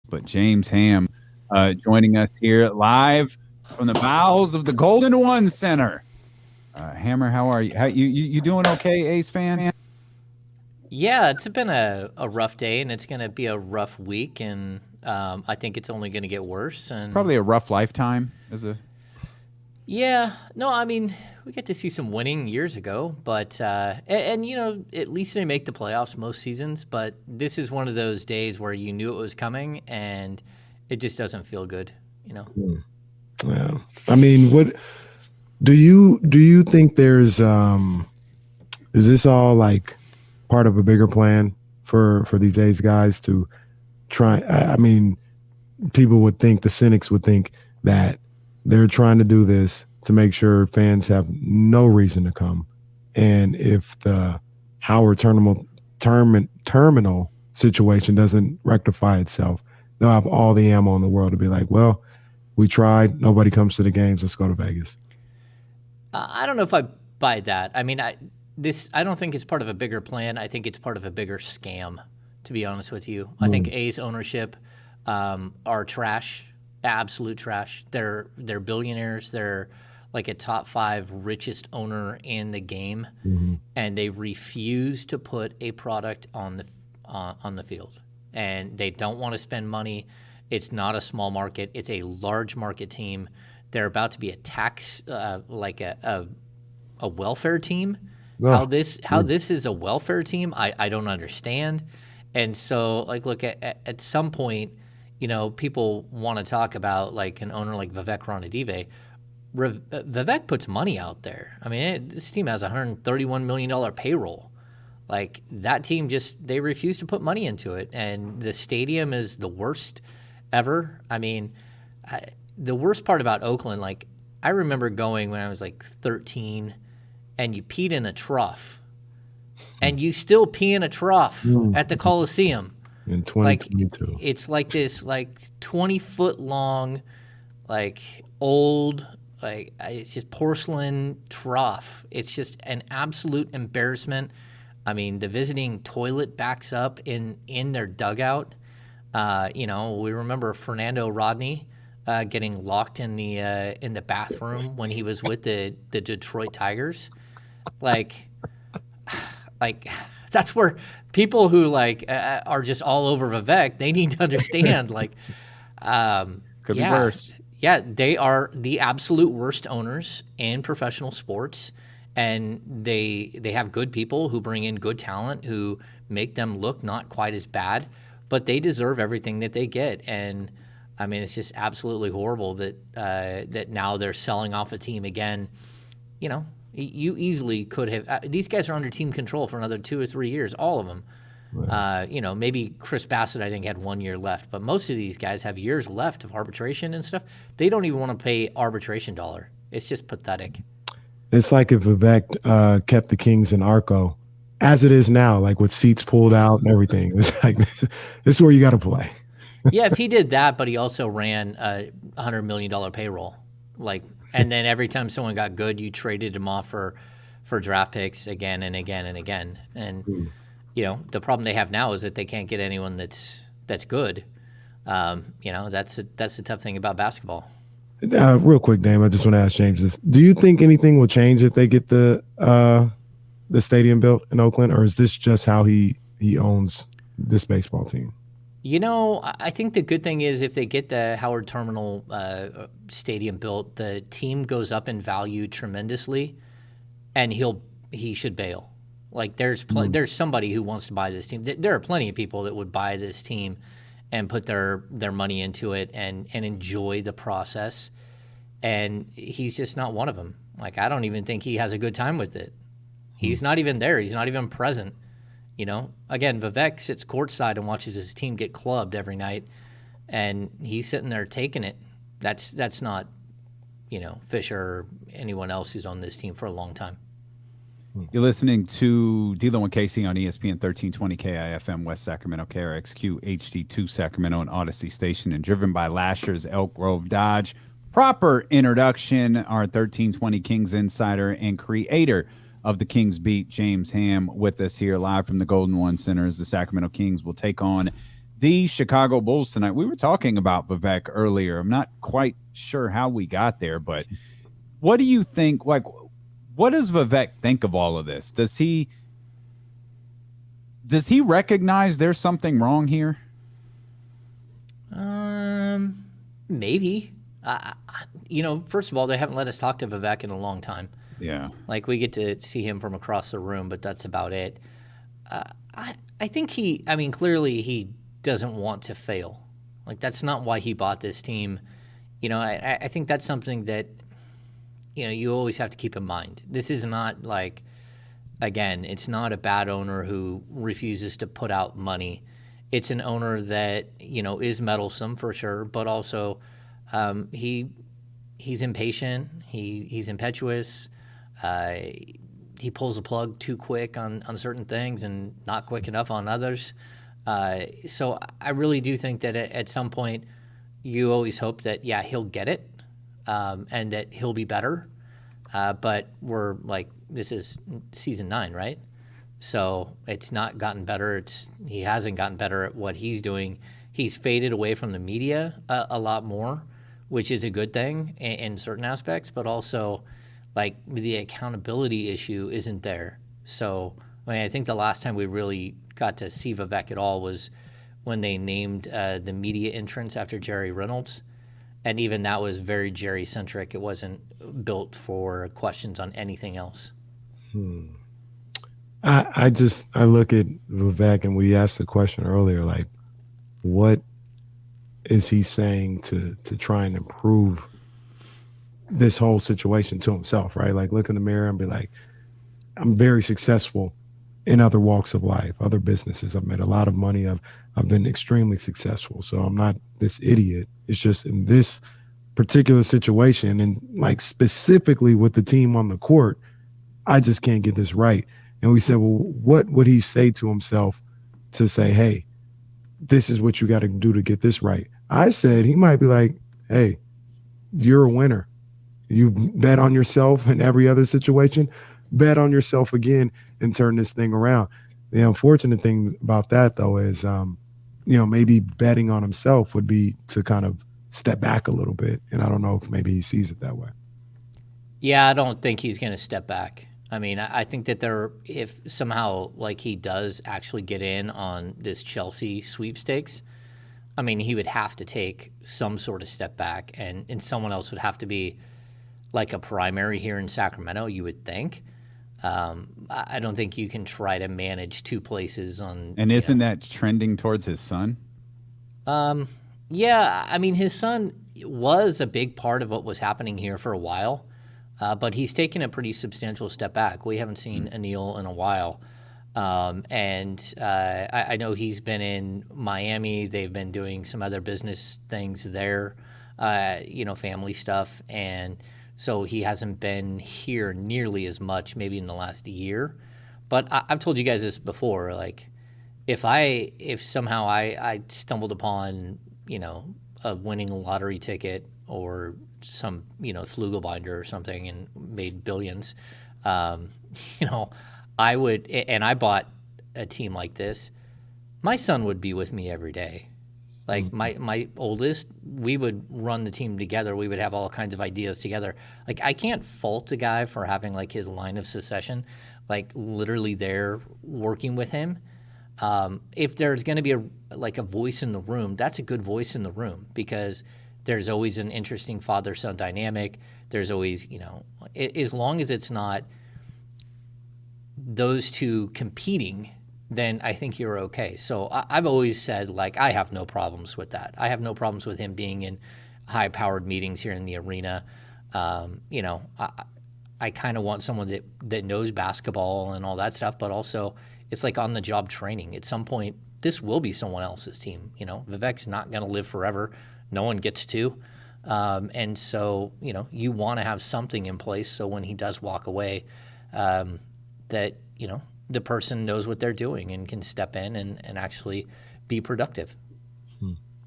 but James Ham joining us here live from the bowels of the Golden One Center. Hammer, how are you? You doing okay, Ace fan? Yeah, it's been a rough day, and it's going to be a rough week, and I think it's only going to get worse. And Probably a rough lifetime as a. yeah, no, I mean, we get to see some winning years ago, but and you know, at least they make the playoffs most seasons. But this is one of those days where you knew it was coming, and it just doesn't feel good. You know. Yeah. I mean, what do you think there's is this all like part of a bigger plan for these A's guys to try? I mean, people would think, the cynics would think that they're trying to do this to make sure fans have no reason to come. And if the Howard terminal situation doesn't rectify itself, they'll have all the ammo in the world to be like, well, we tried. Nobody comes to the games. Let's go to Vegas. I don't know if I buy that. I mean, I don't think it's part of a bigger plan. I think it's part of a bigger scam, to be honest with you. I think A's ownership are trash, absolute trash. They're billionaires. They're like a top 5 richest owner in the game, and they refuse to put a product on the field. And they don't want to spend money. It's not a small market. It's a large market team. They're about to be a tax, like a welfare team. How this is a welfare team, I don't understand. And so, like, look, at some point, you know, people want to talk about like an owner like Vivek Ranadivé. Vivek puts money out there. I mean, this team has a $131 million payroll. Like, that team they refuse to put money into it. And the stadium is the worst ever. I mean, the worst part about Oakland, like, I remember going when I was like 13, and you peed in a trough, and you still pee in a trough at the Coliseum in 2022. Like, it's like this, like 20-foot long, like old, like it's just porcelain trough. It's just an absolute embarrassment. I mean, the visiting toilet backs up in their dugout. You know, we remember Fernando Rodney getting locked in the bathroom when he was with the Detroit Tigers. Like that's where people who like are just all over Vivek, they need to understand, like, Could be worse. Yeah, they are the absolute worst owners in professional sports, and they have good people who bring in good talent who make them look not quite as bad, but they deserve everything that they get. And I mean, it's just absolutely horrible that that now they're selling off a team again. You know, you easily could have. These guys are under team control for another 2 or 3 years, all of them. Right. You know, maybe Chris Bassett, I think, had 1 year left, but most of these guys have years left of arbitration and stuff. They don't even want to pay arbitration dollar. It's just pathetic. It's like if Vivek kept the Kings in Arco, as it is now, like with seats pulled out and everything. It's like, this is where you got to play. Yeah, if he did that, but he also ran a $100 million payroll, like, and then every time someone got good, you traded him off for draft picks again and again and again. And you know, the problem they have now is that they can't get anyone that's good. You know, that's the tough thing about basketball. Real quick, Dame, I just want to ask James this: do you think anything will change if they get the stadium built in Oakland, or is this just how he owns this baseball team? You know, I think the good thing is if they get the Howard Terminal stadium built, the team goes up in value tremendously, and he should bail. Like, there's somebody who wants to buy this team. There are plenty of people that would buy this team and put their money into it and enjoy the process. And he's just not one of them. Like, I don't even think he has a good time with it. He's not even there. He's not even present. You know, again, Vivek sits courtside and watches his team get clubbed every night, and he's sitting there taking it. That's not, you know, Fisher or anyone else who's on this team for a long time. You're listening to D'Lo and Casey on ESPN 1320 KIFM West Sacramento, KRXQ HD2 Sacramento and Odyssey Station, and driven by Lasher's Elk Grove Dodge. Proper introduction, our 1320 Kings insider and creator of the Kings Beat, James Ham, with us here live from the Golden One Center as the Sacramento Kings will take on the Chicago Bulls tonight. We were talking about Vivek earlier. I'm not quite sure how we got there, but what do you think? Like, what does Vivek think of all of this? Does he recognize there's something wrong here? Maybe. First of all, they haven't let us talk to Vivek in a long time. Yeah. Like, we get to see him from across the room, but that's about it. I think clearly he doesn't want to fail. Like, that's not why he bought this team. I think that's something that, you always have to keep in mind. This is not like, again, it's not a bad owner who refuses to put out money. It's an owner that, is meddlesome for sure, but also he's impatient. He's impetuous. He pulls the plug too quick on certain things and not quick enough on others. So I really do think that at some point you always hope that, yeah, he'll get it and that he'll be better. But we're like, this is season 9, right? So it's not gotten better. He hasn't gotten better at what he's doing. He's faded away from the media a lot more, which is a good thing in certain aspects, but also like the accountability issue isn't there. So, I think the last time we really got to see Vivek at all was when they named the media entrance after Jerry Reynolds. And even that was very Jerry-centric. It wasn't built for questions on anything else. I look at Vivek, and we asked the question earlier, like, what is he saying to try and improve this whole situation to himself, right? Like, look in the mirror and be like, I'm very successful in other walks of life, other businesses. I've made a lot of money. I've been extremely successful. So I'm not this idiot. It's just in this particular situation, and like specifically with the team on the court, I just can't get this right. And we said, well, what would he say to himself to say, hey, this is what you got to do to get this right? I said he might be like, hey, you're a winner. You bet on yourself in every other situation. Bet on yourself again and turn this thing around. The unfortunate thing about that, though, is, maybe betting on himself would be to kind of step back a little bit. And I don't know if maybe he sees it that way. Yeah, I don't think he's going to step back. I think that if somehow like he does actually get in on this Chelsea sweepstakes, he would have to take some sort of step back, and someone else would have to be like a primary here in Sacramento, you would think. I don't think you can try to manage two places on. And isn't that trending towards his son? Yeah, his son was a big part of what was happening here for a while, but he's taken a pretty substantial step back. We haven't seen Anil in a while. I know he's been in Miami. They've been doing some other business things there, family stuff. And so he hasn't been here nearly as much, maybe in the last year. But I've told you guys this before. Like, if somehow I stumbled upon, a winning lottery ticket or some, Flugelbinder or something and made billions, I would, and I bought a team like this, my son would be with me every day. Like my oldest, we would run the team together. We would have all kinds of ideas together. Like, I can't fault a guy for having like his line of succession, like literally there working with him. If there's going to be a voice in the room, that's a good voice in the room, because there's always an interesting father-son dynamic. There's always, as long as it's not those two competing, then I think you're okay. So I've always said, like, I have no problems with that. I have no problems with him being in high-powered meetings here in the arena. I kind of want someone that knows basketball and all that stuff, but also it's like on-the-job training. At some point, this will be someone else's team. Vivek's not going to live forever. No one gets to. And so, you want to have something in place so when he does walk away, that, the person knows what they're doing and can step in and actually be productive.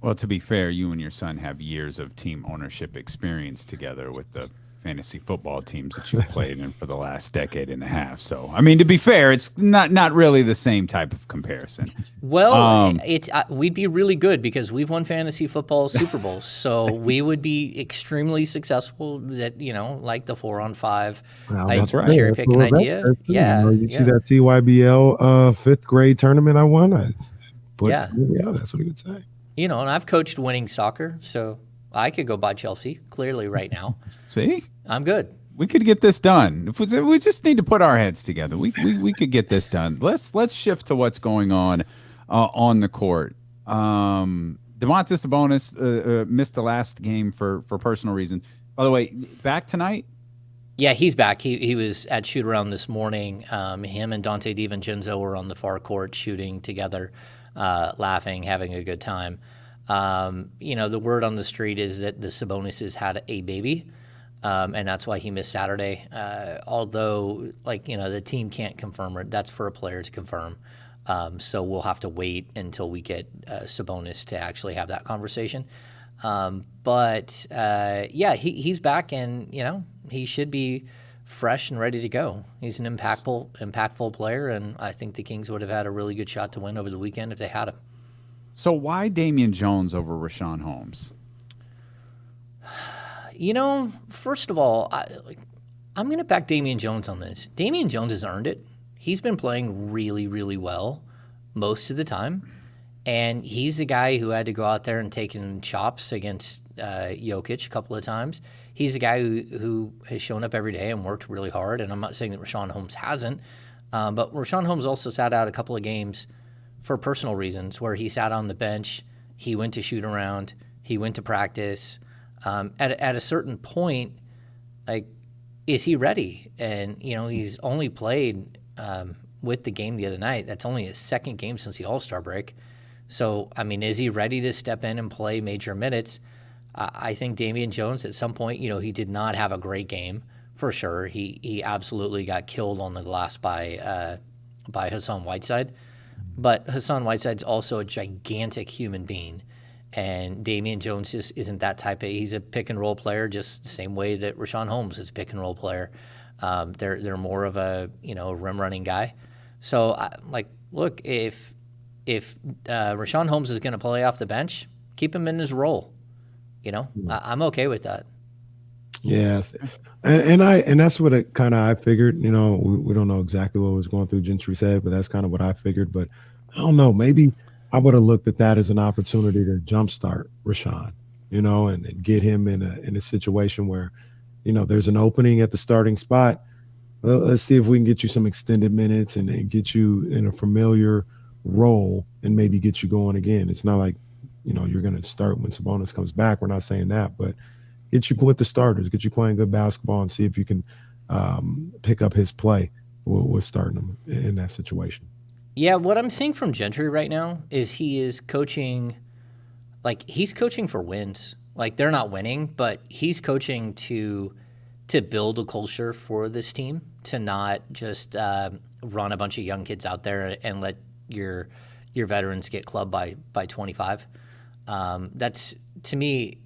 Well, to be fair, you and your son have years of team ownership experience together with the fantasy football teams that you've played in for the last decade and a half. So, I mean, to be fair, it's not really the same type of comparison. Well, we'd be really good because we've won fantasy football Super Bowls, so we would be extremely successful. That like the 4-on-5, Well, that's right. cherry That's picking what idea. that's true. Yeah, You see that CYBL fifth grade tournament I won? Yeah. That's what he would say. And I've coached winning soccer, so I could go buy Chelsea clearly right now. See, I'm good. we could get this done. If we just need to put our heads together, we could get this done. Let's shift to what's going on the court. Domantas Sabonis missed the last game for personal reasons. By the way, back tonight. Yeah, he's back. He was at shoot around this morning. Him and Dante DiVincenzo were on the far court shooting together, laughing, having a good time. The word on the street is that the Sabonis had a baby, and that's why he missed Saturday. Although, the team can't confirm it. That's for a player to confirm. So we'll have to wait until we get Sabonis to actually have that conversation. He's back, and he should be fresh and ready to go. He's an impactful player, and I think the Kings would have had a really good shot to win over the weekend if they had him. So why Damian Jones over Rashawn Holmes? First of all, I'm going to back Damian Jones on this. Damian Jones has earned it. He's been playing really, really well most of the time. And he's a guy who had to go out there and take in chops against Jokic a couple of times. He's a guy who has shown up every day and worked really hard. And I'm not saying that Rashawn Holmes hasn't. But Rashawn Holmes also sat out a couple of games for personal reasons, where he sat on the bench, he went to shoot around, he went to practice. At a certain point, is he ready? And, he's only played with the game the other night. That's only his second game since the All-Star break. So, is he ready to step in and play major minutes? I think Damian Jones at some point, he did not have a great game, for sure. He absolutely got killed on the glass by Hassan Whiteside. But Hassan Whiteside's also a gigantic human being, and Damian Jones just isn't that type of. He's a pick and roll player, just the same way that Rashawn Holmes is a pick and roll player. They're more of a rim running guy. So look, if Rashawn Holmes is going to play off the bench, keep him in his role. I'm okay with that. Yes, and that's what I figured. We don't know exactly what was going through Gentry's head, but that's kind of what I figured. But I don't know. Maybe I would have looked at that as an opportunity to jumpstart Rashawn, and get him in a situation where, there's an opening at the starting spot. Let's see if we can get you some extended minutes and get you in a familiar role and maybe get you going again. It's not like, you're going to start when Sabonis comes back. We're not saying that, but get you with the starters, get you playing good basketball, and see if you can pick up his play with starting him in that situation. Yeah, what I'm seeing from Gentry right now is he is coaching, he's coaching for wins. They're not winning, but he's coaching to build a culture for this team, to not just run a bunch of young kids out there and let your veterans get clubbed by 25. That's, to me,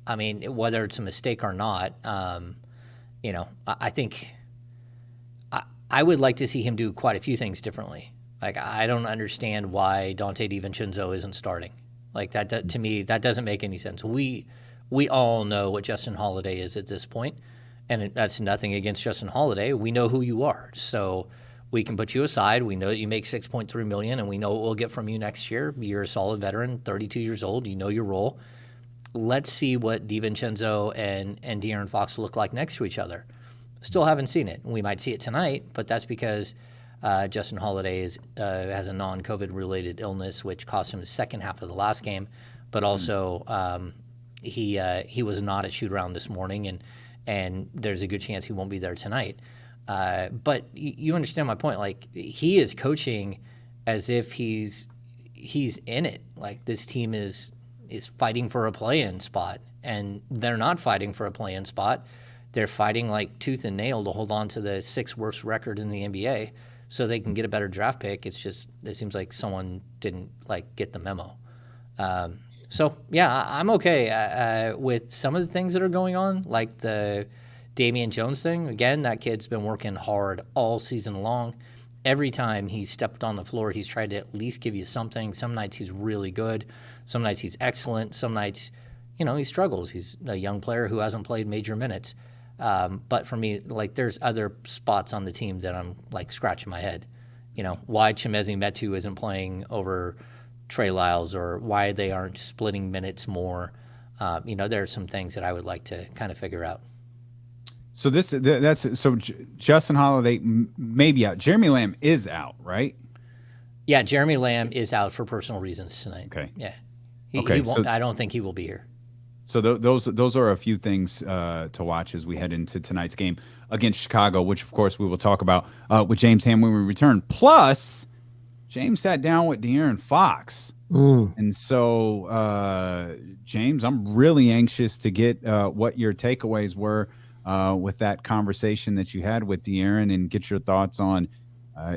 whether it's a mistake or not, I think I would like to see him do quite a few things differently. I don't understand why Dante DiVincenzo isn't starting. To me, that doesn't make any sense. We all know what Justin Holiday is at this point, and that's nothing against Justin Holiday. We know who you are, so we can put you aside. We know that you make $6.3 million, and we know what we'll get from you next year. You're a solid veteran, 32 years old. You know your role. Let's see what DiVincenzo and De'Aaron Fox look like next to each other. Still haven't seen it. We might see it tonight, but that's because Justin Holiday has a non-COVID related illness, which cost him the second half of the last game. But also, he was not at shoot around this morning, and there's a good chance he won't be there tonight. But you understand my point. He is coaching as if he's in it. This team is fighting for a play-in spot, and they're not fighting for a play-in spot. They're fighting tooth and nail to hold on to the 6th worst record in the NBA so they can get a better draft pick. It's just, it seems like someone didn't get the memo. So yeah, I'm okay with some of the things that are going on, like the Damian Jones thing, again, that kid's been working hard all season long. Every time he's stepped on the floor, he's tried to at least give you something. Some nights he's really good. Some nights he's excellent. Some nights, he struggles. He's a young player who hasn't played major minutes. But for me, like, there's other spots on the team that I'm, like, scratching my head. Why Chimezie Metu isn't playing over Trey Lyles, or why they aren't splitting minutes more. There are some things that I would like to kind of figure out. So Justin Holiday may be out. Jeremy Lamb is out, right? Yeah, Jeremy Lamb is out for personal reasons tonight. Okay. Yeah. I don't think he will be here. So those are a few things to watch as we head into tonight's game against Chicago, which, of course, we will talk about with James Ham when we return. Plus, James sat down with De'Aaron Fox. And so, James, I'm really anxious to get what your takeaways were with that conversation that you had with De'Aaron, and get your thoughts on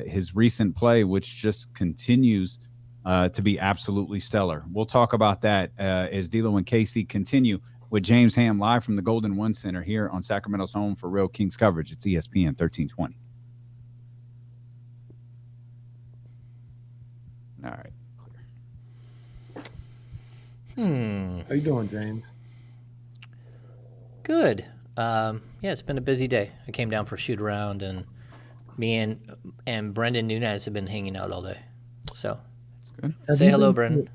his recent play, which just continues to be absolutely stellar. We'll talk about that as D'Lo and Casey continue with James Ham live from the Golden One Center here on Sacramento's home for Real Kings coverage. It's ESPN 1320. All right. How you doing, James? Good. It's been a busy day. I came down for a shoot around, and me and Brendan Nunez have been hanging out all day. So, good. Say hello, Brendan.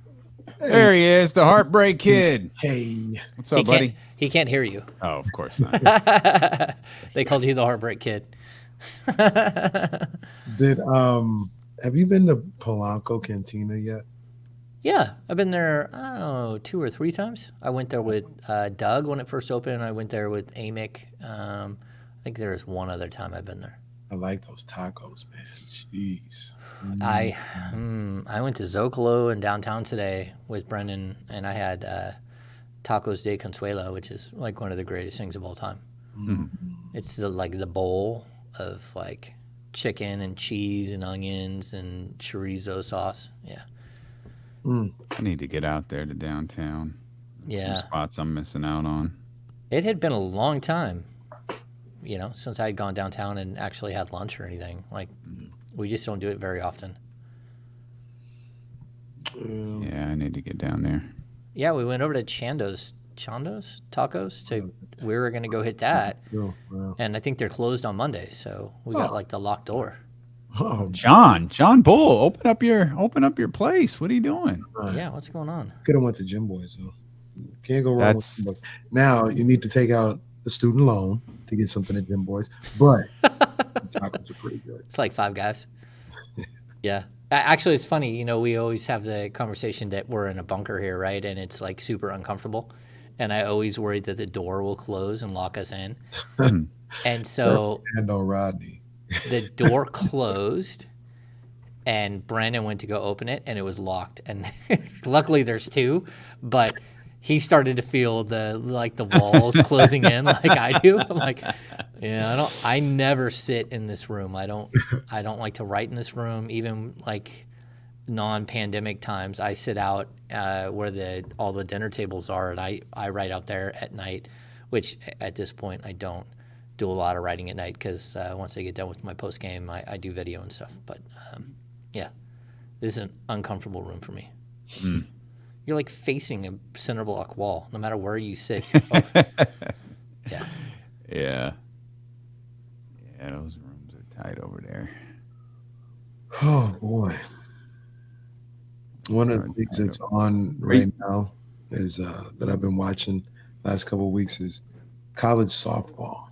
There he is, the Heartbreak Kid. Hey. What's up, buddy? He can't hear you. Oh, of course not. They called you the Heartbreak Kid. Have you been to Polanco Cantina yet? Yeah, I've been there, I don't know, 2 or 3 times. I went there with Doug when it first opened. I went there with Amick. I think there was one other time I've been there. I like those tacos, man. Jeez. I went to Zocalo in downtown today with Brendan, and I had tacos de Consuelo, which is like one of the greatest things of all time. It's the bowl of like chicken and cheese and onions and chorizo sauce. Yeah. I need to get out there to downtown. Yeah. Some spots I'm missing out on. It had been a long time, since I had gone downtown and actually had lunch or anything. Like, we just don't do it very often. Yeah, I need to get down there. Yeah, we went over to Chando's Tacos. We were going to go hit that. Oh, wow. And I think they're closed on Monday, so we got like the locked door. Oh, John Bull, open up your place. What are you doing? Yeah, what's going on? Could have went to Gym Boys, though. Can't go wrong with Gym Boys. Now you need to take out the student loan to get something at Gym Boys, but the tacos are pretty good. It's like Five Guys. Yeah. Actually, it's funny. We always have the conversation that we're in a bunker here, right? And it's like super uncomfortable. And I always worry that the door will close and lock us in. And so Rodney. The door closed, and Brandon went to go open it, and it was locked. And luckily there's 2, but he started to feel the walls closing in like I do. I'm like, I never sit in this room. I don't like to write in this room. Even like non-pandemic times, I sit out where all the dinner tables are, and I write out there at night, which at this point I don't do a lot of writing at night, because once I get done with my post game, I do video and stuff. But yeah, this is an uncomfortable room for me. You're like facing a cinder block wall, no matter where you sit. Yeah. Yeah, those rooms are tight over there. Oh boy. One of the things that's on right now is that I've been watching last couple of weeks is college softball.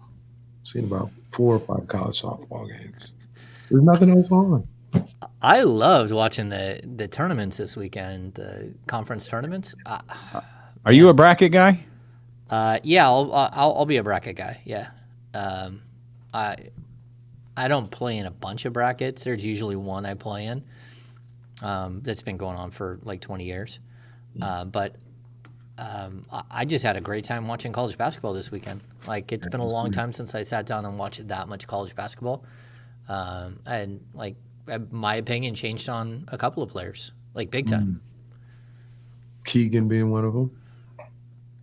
I've seen about 4 or 5 college softball games. There's nothing else on. I loved watching the tournaments this weekend, the conference tournaments. Are you a bracket guy? Yeah, I'll be a bracket guy. Yeah, I don't play in a bunch of brackets. There's usually one I play in. That's been going on for like 20 years. But I just had a great time watching college basketball this weekend. Like, it's been a long time since I sat down and watched that much college basketball. And like, my opinion changed on a couple of players, like big time. Keegan being one of them.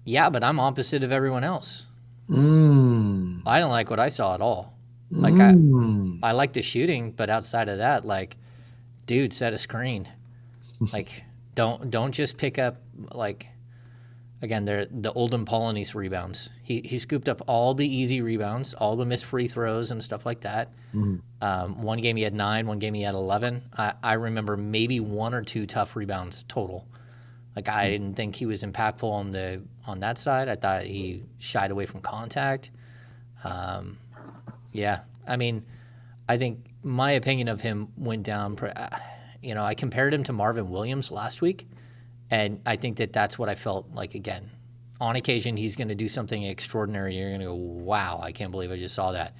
Yeah, but I'm opposite of everyone else. I don't like what I saw at all. Like I like the shooting, but outside of that, like, dude, set a screen. Like, don't just pick up, like, again, they're the Olden Polonese rebounds. He scooped up all the easy rebounds, all the missed free throws and stuff like that. One game he had 9, one game he had 11. I remember maybe 1 or 2 tough rebounds total. Like, I didn't think he was impactful on that side. I thought he shied away from contact. Yeah, I mean, I think my opinion of him went down. I compared him to Marvin Williams last week, and I think that's what I felt like again. On occasion, he's going to do something extraordinary. You're going to go, wow, I can't believe I just saw that.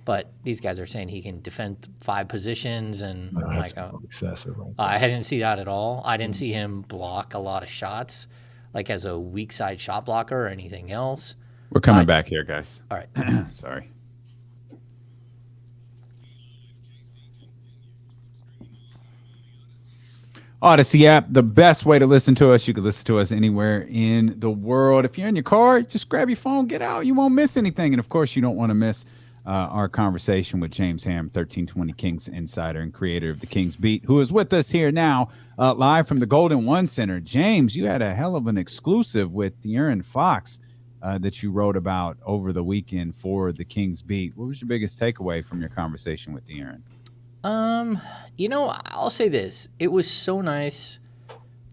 But these guys are saying he can defend 5 positions, and That's excessive. Right? I didn't see that at all. I didn't see him block a lot of shots, like as a weak side shot blocker or anything else. We're coming back here, guys. All right. Sorry. Odyssey app, the best way to listen to us. You can listen to us anywhere in the world. If you're in your car, just grab your phone, get out. You won't miss anything. And, of course, you don't want to miss our conversation with James Ham, 1320 Kings insider and creator of the Kings Beat, who is with us here now, live from the Golden One Center. James, you had a hell of an exclusive with De'Aaron Fox that you wrote about over the weekend for the Kings Beat. What was your biggest takeaway from your conversation with De'Aaron? I'll say this. It was so nice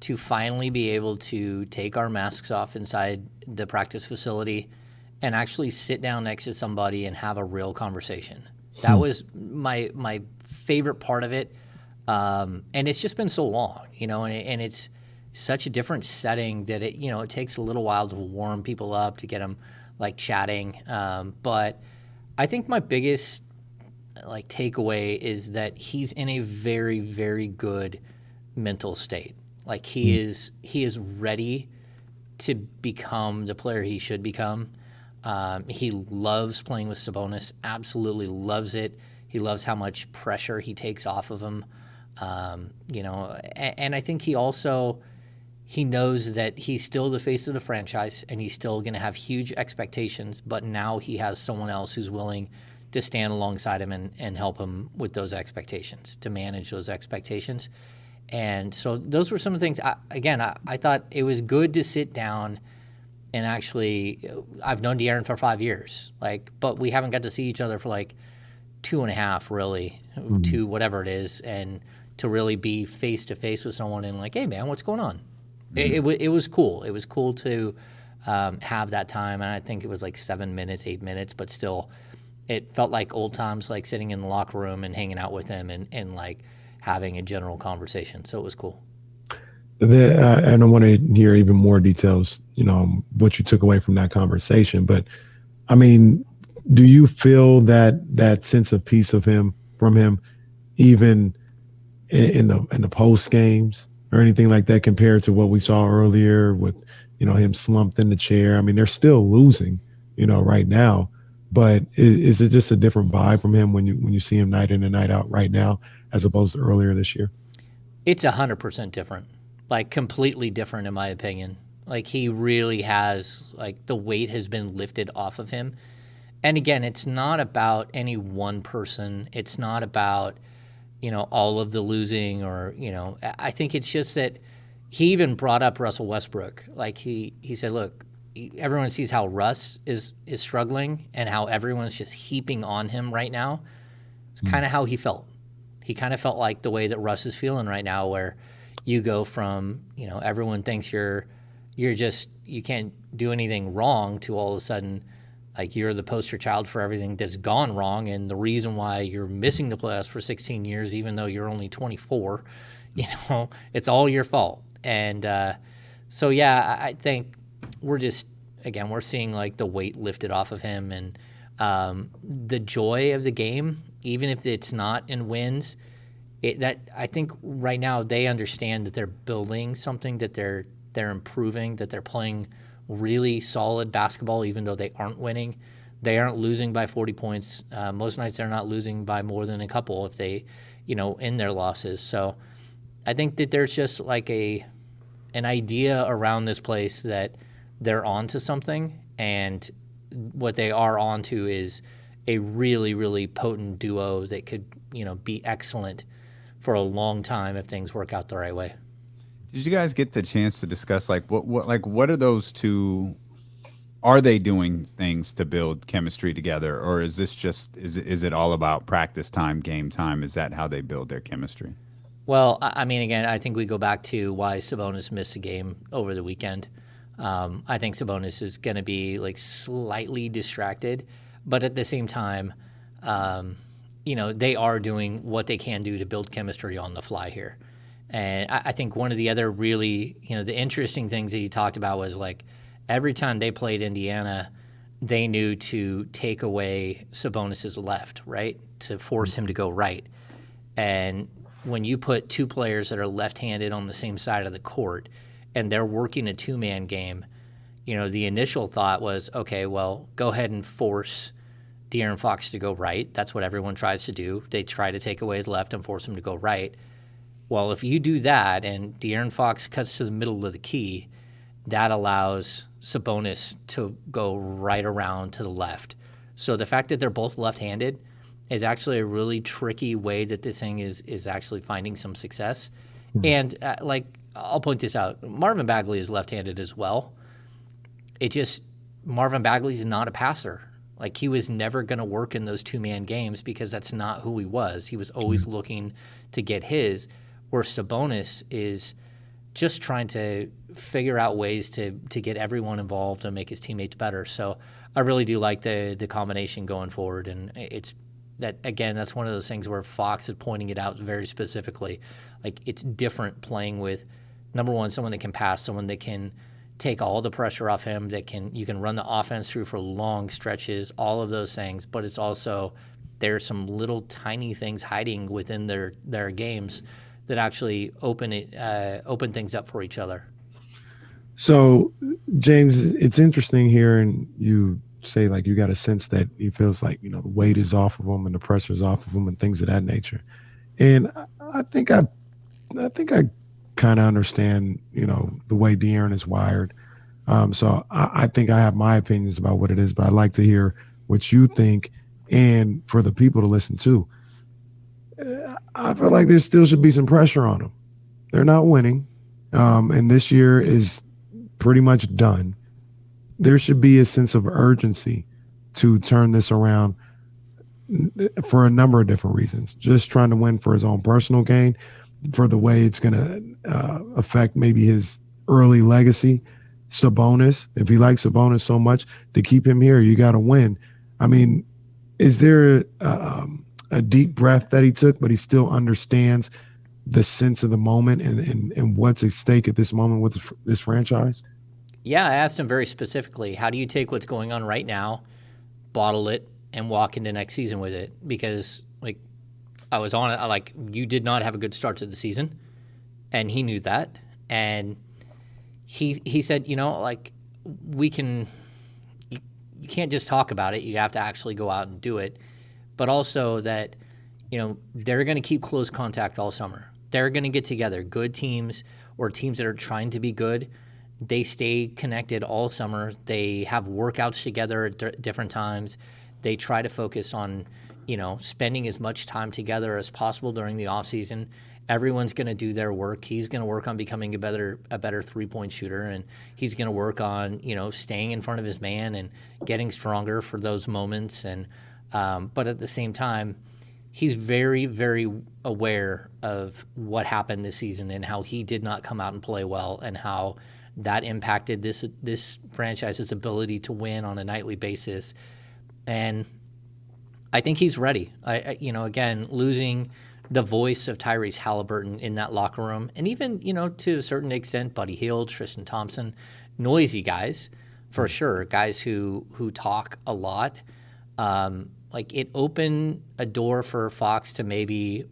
to finally be able to take our masks off inside the practice facility and actually sit down next to somebody and have a real conversation. That was my favorite part of it. And it's just been so long, and it's such a different setting that it takes a little while to warm people up, to get them like chatting. But I think my biggest takeaway is that he's in a very, very good mental state. Like he is ready to become the player he should become. He loves playing with Sabonis, absolutely loves it. He loves how much pressure he takes off of him. And I think he knows that he's still the face of the franchise and he's still going to have huge expectations, but now he has someone else who's willing to stand alongside him and help him with those expectations, to manage those expectations. And so those were some of the things. I thought it was good to sit down and actually, I've known De'Aaron for 5 years, but we haven't got to see each other for 2.5, really, 2, whatever it is, and to really be face to face with someone and hey man, what's going on? It was cool. It was cool to have that time, and I think it was 7 minutes, 8 minutes, but still, it felt like old times, sitting in the locker room and hanging out with him and having a general conversation. So it was cool. And I want to hear even more details, what you took away from that conversation. But I mean, do you feel that sense of peace from him, even in the post games or anything like that, compared to what we saw earlier with, him slumped in the chair? I mean, they're still losing, right now. But is it just a different vibe from him when you see him night in and night out right now, as opposed to earlier this year? It's 100% different, completely different in my opinion. He really has, the weight has been lifted off of him. And again, it's not about any one person. It's not about, all of the losing or, I think it's just that he even brought up Russell Westbrook. He said, look, everyone sees how Russ is struggling and how everyone's just heaping on him right now. It's kind of how he felt. He kind of felt like the way that Russ is feeling right now, where you go from, everyone thinks you can't do anything wrong, to all of a sudden, you're the poster child for everything that's gone wrong and the reason why you're missing the playoffs for 16 years, even though you're only 24. It's all your fault. And so, yeah, I think we're seeing the weight lifted off of him, and the joy of the game, even if it's not in wins, I think right now they understand that they're building something, that they're improving, that they're playing really solid basketball, even though they aren't winning. They aren't losing by 40 points. Most nights they're not losing by more than a couple if they, in their losses. So I think that there's just an idea around this place that they're on to something, and what they are onto is a really, really potent duo that could, be excellent for a long time if things work out the right way. Did you guys get the chance to discuss what are those two? Are they doing things to build chemistry together, or is this just is it all about practice time, game time? Is that how they build their chemistry? Well, I mean, again, I think we go back to why Sabonis missed a game over the weekend. I think Sabonis is going to be like slightly distracted, but at the same time, they are doing what they can do to build chemistry on the fly here. And I think one of the other really, the interesting things that he talked about was like every time they played Indiana, they knew to take away Sabonis's left, right, to force him to go right. And when you put two players that are left-handed on the same side of the court and they're working a two-man game, the initial thought was, okay, well, go ahead and force De'Aaron Fox to go right. That's what everyone tries to do. They try to take away his left and force him to go right. Well, if you do that and De'Aaron Fox cuts to the middle of the key, that allows Sabonis to go right around to the left. So the fact that they're both left-handed is actually a really tricky way that this thing is actually finding some success. And I'll point this out, Marvin Bagley is left-handed as well. Marvin Bagley's not a passer. Like he was never going to work in those two-man games because that's not who he was. He was always looking to get his, where Sabonis is just trying to figure out ways to get everyone involved and make his teammates better. So I really do like the combination going forward, and it's that again. That's one of those things where Fox is pointing it out very specifically. Like it's different playing with number one, someone that can pass, someone that can take all the pressure off him, you can run the offense through for long stretches, all of those things. But it's also there's some little tiny things hiding within their games that actually open things up for each other. So, James, it's interesting hearing you say like you got a sense that he feels like the weight is off of him and the pressure's off of him and things of that nature. And I think I kind of understand the way De'Aaron is wired. So I think I have my opinions about what it is, but I'd like to hear what you think and for the people to listen to. I feel like there still should be some pressure on them. They're not winning, and this year is pretty much done. There should be a sense of urgency to turn this around for a number of different reasons. Just trying to win for his own personal gain, for the way it's going to affect maybe his early legacy. Sabonis, if he likes Sabonis so much, to keep him here, you got to win. I mean, is there a deep breath that he took, but he still understands the sense of the moment and what's at stake at this moment with this franchise? Yeah, I asked him very specifically, how do you take what's going on right now, bottle it, and walk into next season with it? Because I was on it, you did not have a good start to the season, and he knew that. And he said, we can, you can't just talk about it. You have to actually go out and do it. But also that, they're going to keep close contact all summer. They're going to get together. Good teams or teams that are trying to be good, they stay connected all summer. They have workouts together at different times. They try to focus on, spending as much time together as possible during the offseason. Everyone's going to do their work. He's going to work on becoming a better three-point shooter, and he's going to work on, staying in front of his man and getting stronger for those moments. And but at the same time, he's very, very aware of what happened this season and how he did not come out and play well and how that impacted this franchise's ability to win on a nightly basis. And I think he's ready. Again, losing the voice of Tyrese Halliburton in that locker room, and even, to a certain extent, Buddy Hield, Tristan Thompson, noisy guys, for sure, guys who talk a lot. It opened a door for Fox to maybe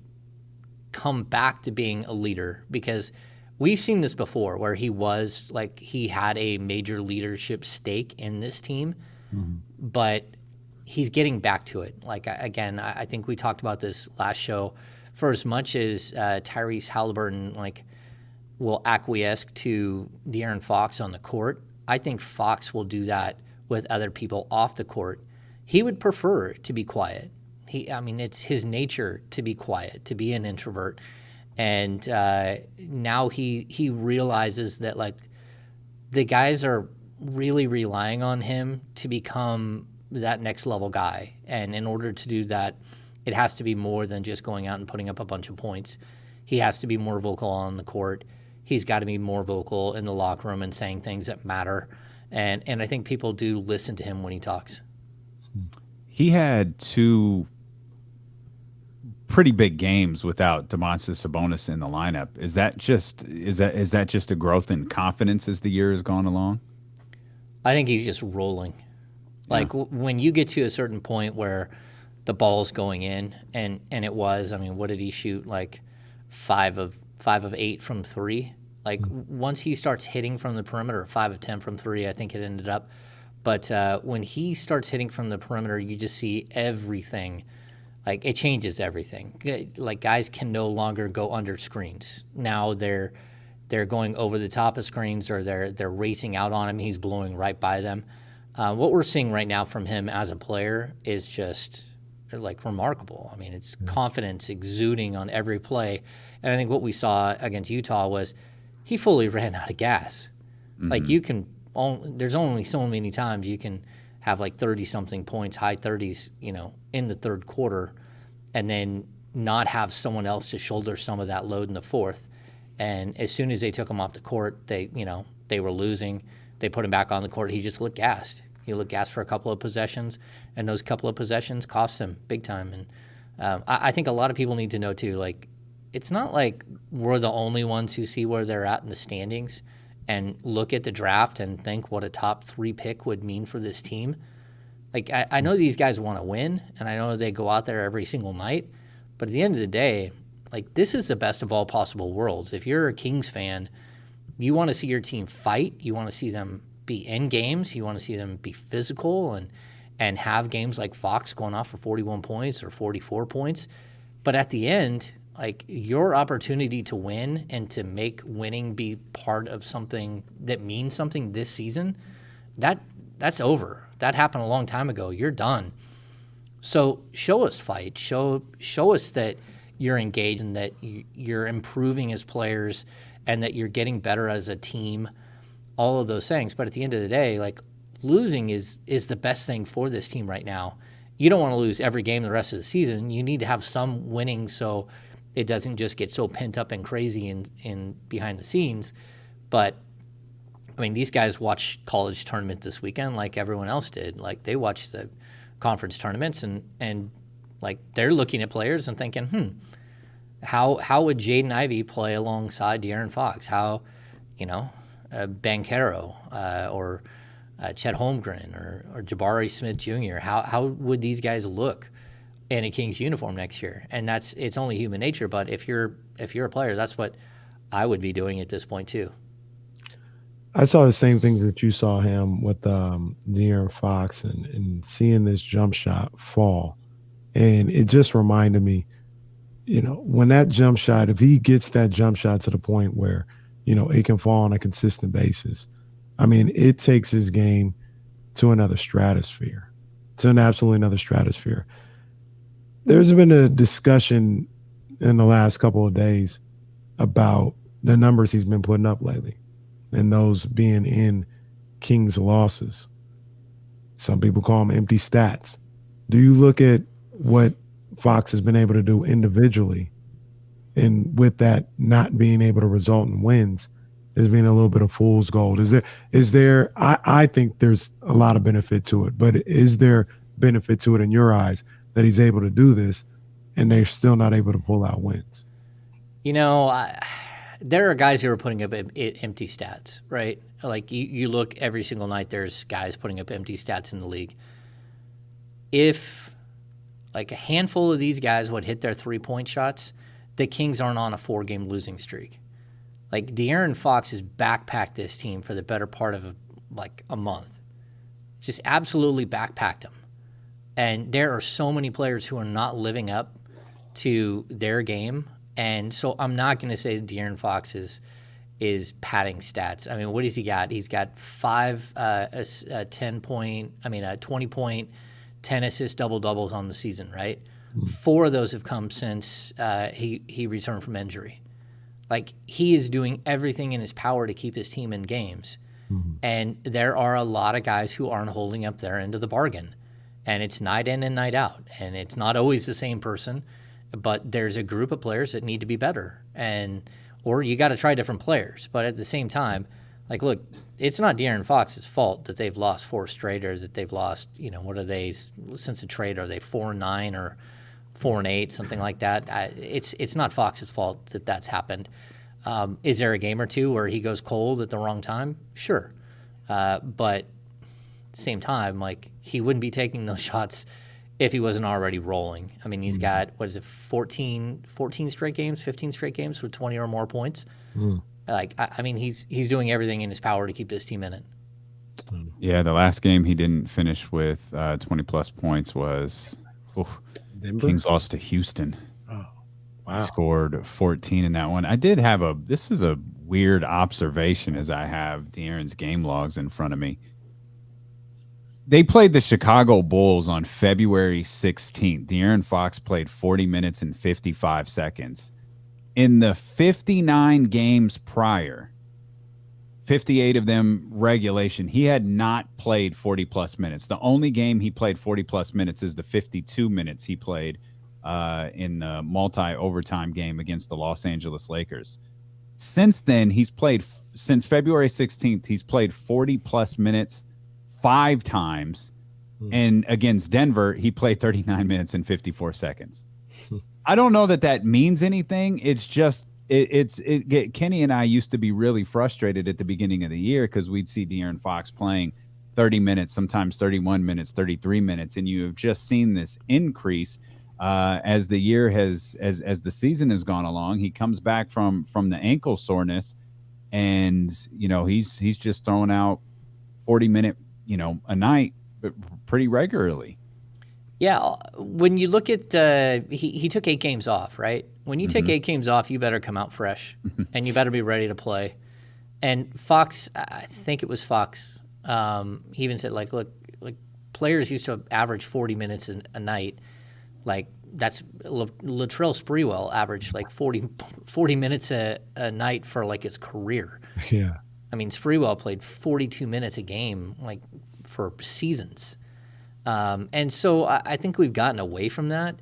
come back to being a leader, because we've seen this before where he had a major leadership stake in this team, but he's getting back to it. Again, I think we talked about this last show. For as much as Tyrese Halliburton will acquiesce to De'Aaron Fox on the court, I think Fox will do that with other people off the court, he would prefer to be quiet. It's his nature to be quiet, to be an introvert. And now he realizes that, like, the guys are really relying on him to become that next level guy. And in order to do that, it has to be more than just going out and putting up a bunch of points. He has to be more vocal on the court. He's got to be more vocal in the locker room and saying things that matter. And I think people do listen to him when he talks. He had 2 pretty big games without Domantas Sabonis in the lineup. Is that just a growth in confidence as the year has gone along? I think he's just rolling. Like, when you get to a certain point where the ball's going in, and it was, what did he shoot? Like 5 of 8 from 3. Like, once he starts hitting from the perimeter, 5 of 10 from 3, I think it ended up. But when he starts hitting from the perimeter, you just see everything. Like, it changes everything. Like, guys can no longer go under screens. Now they're going over the top of screens, or they're racing out on him. He's blowing right by them. What we're seeing right now from him as a player is just, like, remarkable. It's confidence exuding on every play. And I think what we saw against Utah was he fully ran out of gas. Like, there's only so many times you can have like 30-something points, high 30s, in the third quarter, and then not have someone else to shoulder some of that load in the fourth. And as soon as they took him off the court, they were losing. They put him back on the court. He just looked gassed. He looked gassed for a couple of possessions, and those couple of possessions cost him big time. And I think a lot of people need to know too, like, it's not like we're the only ones who see where they're at in the standings and look at the draft and think what a top 3 pick would mean for this team. Like, I know these guys want to win, and I know they go out there every single night, but at the end of the day, like, this is the best of all possible worlds. If you're a Kings fan, you want to see your team fight. You want to see them be in games. You want to see them be physical and have games like Fox going off for 41 points or 44 points. But at the end, like, your opportunity to win and to make winning be part of something that means something this season, that's over. That happened a long time ago. You're done. So show us fight. Show us that you're engaged and that you're improving as players and that you're getting better as a team, all of those things. But at the end of the day, like, losing is the best thing for this team right now. You don't want to lose every game the rest of the season. You need to have some winning so it doesn't just get so pent up and crazy in behind the scenes. But, these guys watch college tournament this weekend like everyone else did. Like, they watch the conference tournaments and like, they're looking at players and thinking, how would Jaden Ivey play alongside De'Aaron Fox? How, Banchero or Chet Holmgren or Jabari Smith Jr., how would these guys look in a Kings uniform next year? And it's only human nature, but if you're a player, that's what I would be doing at this point too. I saw the same thing that you saw him with De'Aaron Fox and seeing this jump shot fall. And it just reminded me, when that jump shot, if he gets that jump shot to the point where, it can fall on a consistent basis, it takes his game to another stratosphere, to an absolutely another stratosphere. There's been a discussion in the last couple of days about the numbers he's been putting up lately, and those being in Kings losses. Some people call them empty stats. Do you look at what Fox has been able to do individually, and with that not being able to result in wins as being a little bit of fool's gold? Is there I think there's a lot of benefit to it, but is there benefit to it in your eyes that he's able to do this and they're still not able to pull out wins? There are guys who are putting up empty stats, right? Like, you look every single night, there's guys putting up empty stats in the league. If, like, a handful of these guys would hit their 3-point shots, the Kings aren't on a 4-game losing streak. Like, De'Aaron Fox has backpacked this team for the better part of a month. Just absolutely backpacked them. And there are so many players who are not living up to their game. And so I'm not going to say that De'Aaron Fox is is padding stats. I mean, what has he got? He's got 20 point, 10 assist double-doubles on the season, right? 4 of those have come since he returned from injury. Like, he is doing everything in his power to keep his team in games. And there are a lot of guys who aren't holding up their end of the bargain. And it's night in and night out. And it's not always the same person, but there's a group of players that need to be better. Or you got to try different players. But at the same time, like, look, it's not De'Aaron Fox's fault that they've lost 4 straight, or that they've lost, what are they, since a trade, are they 4-9 or 4-8, something like that? It's not Fox's fault that that's happened. Is there a game or two where he goes cold at the wrong time? Sure. But at the same time, like, he wouldn't be taking those shots if he wasn't already rolling. I mean, he's got, 14 straight games, 15 straight games with 20 or more points. Like, I mean, he's doing everything in his power to keep this team in it. Yeah, the last game he didn't finish with 20-plus points was Kings lost to Houston. Oh, wow. He scored 14 in that one. I did have this is a weird observation as I have De'Aaron's game logs in front of me. They played the Chicago Bulls on February 16th. De'Aaron Fox played 40 minutes and 55 seconds. In the 59 games prior, 58 of them regulation, he had not played 40-plus minutes. The only game he played 40-plus minutes is the 52 minutes he played in the multi-overtime game against the Los Angeles Lakers. Since then, since February 16th, he's played 40-plus minutes 5 times, and against Denver, he played 39 minutes and 54 seconds. I don't know that means anything. It's just Kenny and I used to be really frustrated at the beginning of the year because we'd see De'Aaron Fox playing 30 minutes, sometimes 31 minutes, 33 minutes, and you have just seen this increase as the year as the season has gone along. He comes back from the ankle soreness, and he's just throwing out 40-minute a night, but pretty regularly. Yeah, when you look at he took 8 games off, right? When you take 8 games off, you better come out fresh, and you better be ready to play. And Fox, I think it was Fox, he even said, like, look, like, players used to average 40 minutes a night. Like, that's Latrell Sprewell averaged like 40 minutes a night for like his career. Yeah. I mean, Sprewell played 42 minutes a game, like, for seasons. And so I think we've gotten away from that.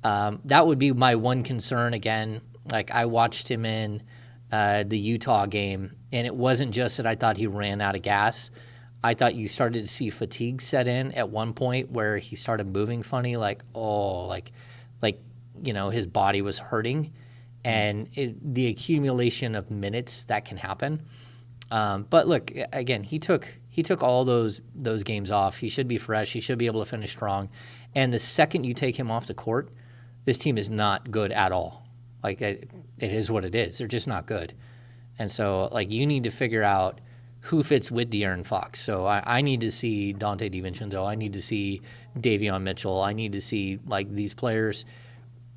That would be my one concern. Again, like, I watched him in the Utah game, and it wasn't just that I thought he ran out of gas. I thought you started to see fatigue set in at one point where he started moving funny, like his body was hurting, and the accumulation of minutes that can happen. But look, again, he took all those games off. He should be fresh. He should be able to finish strong. And the second you take him off the court, this team is not good at all. Like, it is what it is. They're just not good. And so, like, you need to figure out who fits with De'Aaron Fox. So I need to see Dante DiVincenzo. I need to see Davion Mitchell. I need to see, like, these players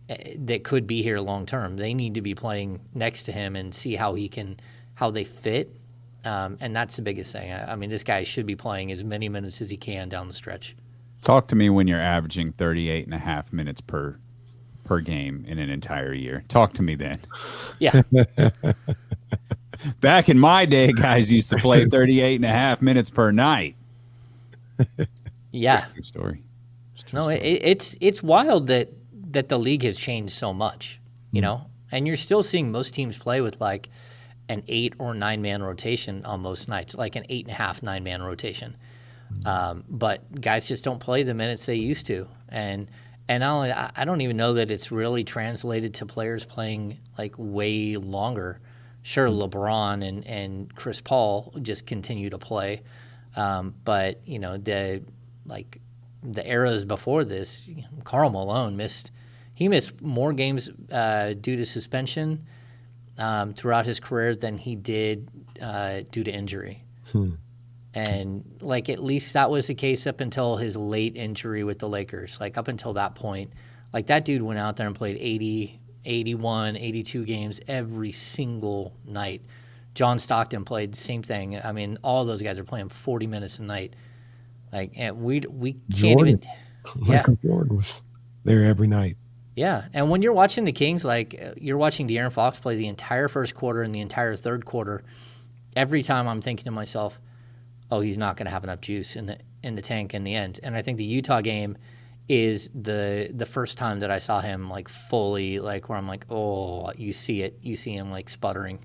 that could be here long term. They need to be playing next to him and see how they fit. And that's the biggest thing. I mean, this guy should be playing as many minutes as he can down the stretch. Talk to me when you're averaging 38 and a half minutes per game in an entire year. Talk to me then. Yeah. Back in my day, guys used to play 38 and a half minutes per night. Yeah. True story. It's wild that the league has changed so much, and you're still seeing most teams play with like an 8 or 9 man rotation on most nights, like an 8.5 9-man rotation. But guys just don't play the minutes they used to, and I don't even know that it's really translated to players playing like way longer. Sure, LeBron and Chris Paul just continue to play, but the eras before this, Karl Malone missed more games due to suspension throughout his career than he did due to injury. And like, at least that was the case up until his late injury with the Lakers. Like, up until that point, like, that dude went out there and played 80, 81, 82 games every single night John Stockton played the same thing. I mean, all those guys are playing 40 minutes a night. Like, and we can't Jordan. even. Yeah, Michael Jordan was there every night. yeah. And when you're watching the Kings, like you're watching De'Aaron Fox play the entire first quarter and the entire third quarter. Every time I'm thinking to myself, "Oh, he's not going to have enough juice in the tank in the end." And I think the Utah game is the first time that I saw him like fully, like where I'm like, "Oh, you see it, you see him like sputtering."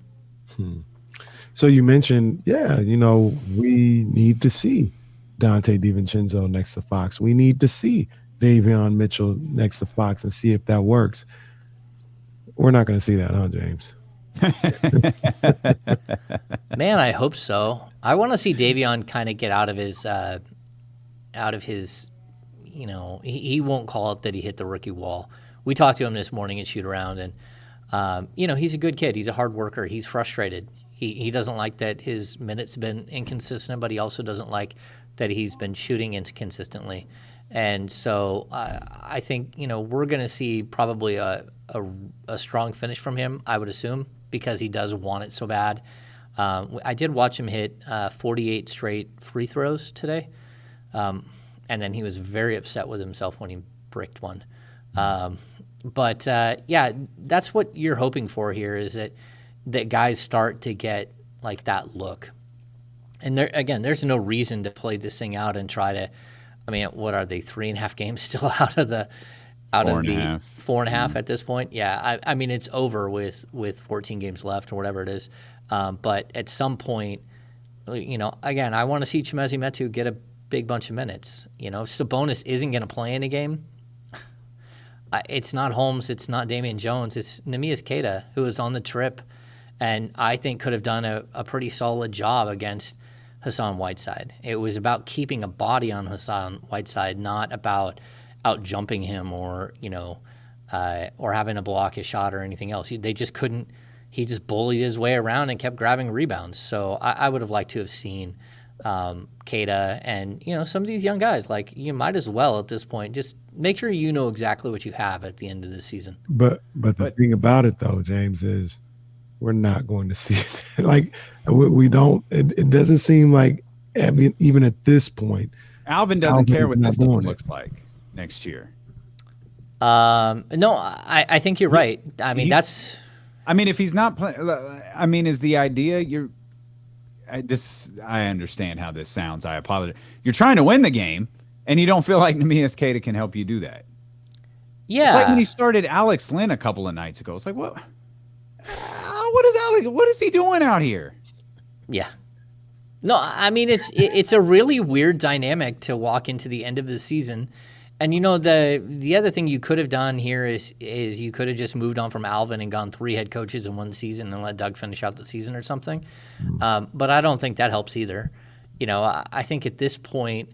So you mentioned, we need to see Dante DiVincenzo next to Fox. We need to see Davion Mitchell next to Fox and see if that works. We're not going to see that, huh, James? Man, I hope so. I want to see Davion kind of get out of his, he won't call it that he hit the rookie wall. We talked to him this morning at shoot around, and he's a good kid. He's a hard worker. He's frustrated. He doesn't like that his minutes have been inconsistent, but he also doesn't like that he's been shooting inconsistently. And so I think, we're going to see probably a strong finish from him, I would assume, because he does want it so bad. I did watch him hit 48 straight free throws today. And then he was very upset with himself when he bricked one. But that's what you're hoping for here, is that guys start to get like that look. And there's no reason to play this thing out and try to. I mean, what are they? 3.5 games still out of the 4.5 at this point? Yeah, I mean it's over with 14 games left or whatever it is. But at some point, again, I want to see Chimezie Metu get a big bunch of minutes. If Sabonis isn't going to play in a game, it's not Holmes, it's not Damian Jones, it's Neemias Queta, who was on the trip and I think could have done a pretty solid job against Hassan Whiteside. It was about keeping a body on Hassan Whiteside, not about out jumping him or having to block his shot or anything else. They just couldn't. He just bullied his way around and kept grabbing rebounds. So I would have liked to have seen Queta and some of these young guys. Like, you might as well at this point just make sure you know exactly what you have at the end of the season. But the thing about it though, James, is we're not going to see it. Like we don't. It doesn't seem like, I mean, even at this point, Alvin doesn't care what this team looks like next year. No, I think you're right. I mean, if he's not playing, is the idea I understand how this sounds. I apologize. You're trying to win the game, and you don't feel like Neemias Queta can help you do that. Yeah. It's like when he started Alex Lynn a couple of nights ago. It's like, what is he doing out here? Yeah. No, I mean, it's a really weird dynamic to walk into the end of the season. And the other thing you could have done here is you could have just moved on from Alvin and gone 3 head coaches in one season and let Doug finish out the season or something. But I don't think that helps either. I think at this point,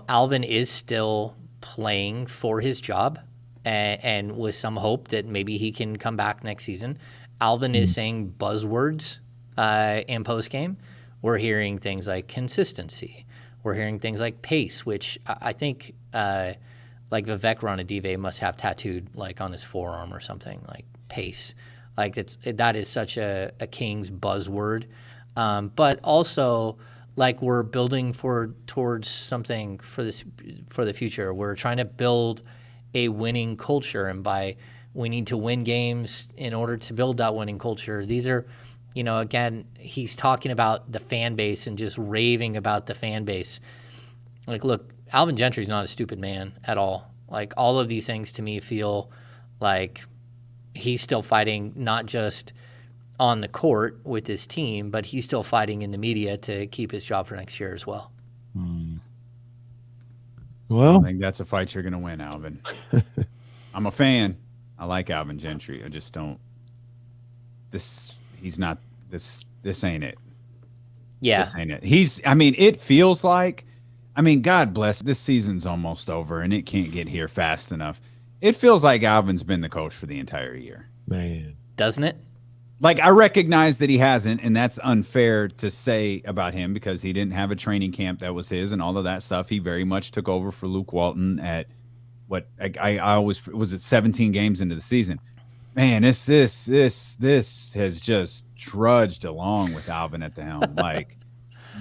Alvin is still playing for his job and with some hope that maybe he can come back next season. Alvin is saying buzzwords in postgame. We're hearing things like consistency. We're hearing things like pace, which I think like Vivek Ranadivé must have tattooed like on his forearm or something, like pace. Like that is such a Kings buzzword. But also like we're building towards something for the future. We're trying to build a winning culture, and we need to win games in order to build that winning culture. These are, again, he's talking about the fan base and just raving about the fan base. Like, look, Alvin Gentry's not a stupid man at all. Like, all of these things to me feel like he's still fighting not just on the court with his team, but he's still fighting in the media to keep his job for next year as well. Well, I think that's a fight you're going to win, Alvin. I'm a fan. I like Alvin Gentry. I just don't. This ain't it. Yeah. This ain't it. It feels like, God bless, this season's almost over and it can't get here fast enough. It feels like Alvin's been the coach for the entire year. Man. Doesn't it? Like, I recognize that he hasn't, and that's unfair to say about him because he didn't have a training camp that was his and all of that stuff. He very much took over for Luke Walton at I always was it 17 games into the season. Man, this has just drudged along with Alvin at the helm. Like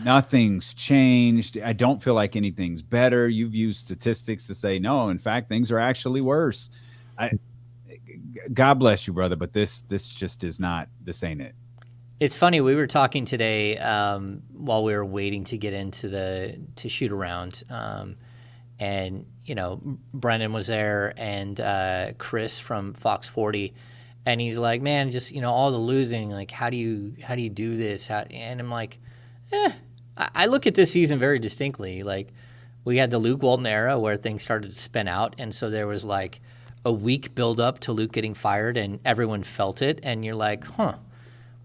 nothing's changed. I don't feel like anything's better. You've used statistics to say no. In fact, things are actually worse. God bless you, brother, but this just is not. This ain't it. It's funny. We were talking today while we were waiting to get into to shoot around, and Brendan was there and Chris from Fox 40, and he's like, "Man, just all the losing. Like, how do you do this?" And I'm like, I look at this season very distinctly. Like, we had the Luke Walton era where things started to spin out, and so there was like a week build up to Luke getting fired, and everyone felt it, and you're like,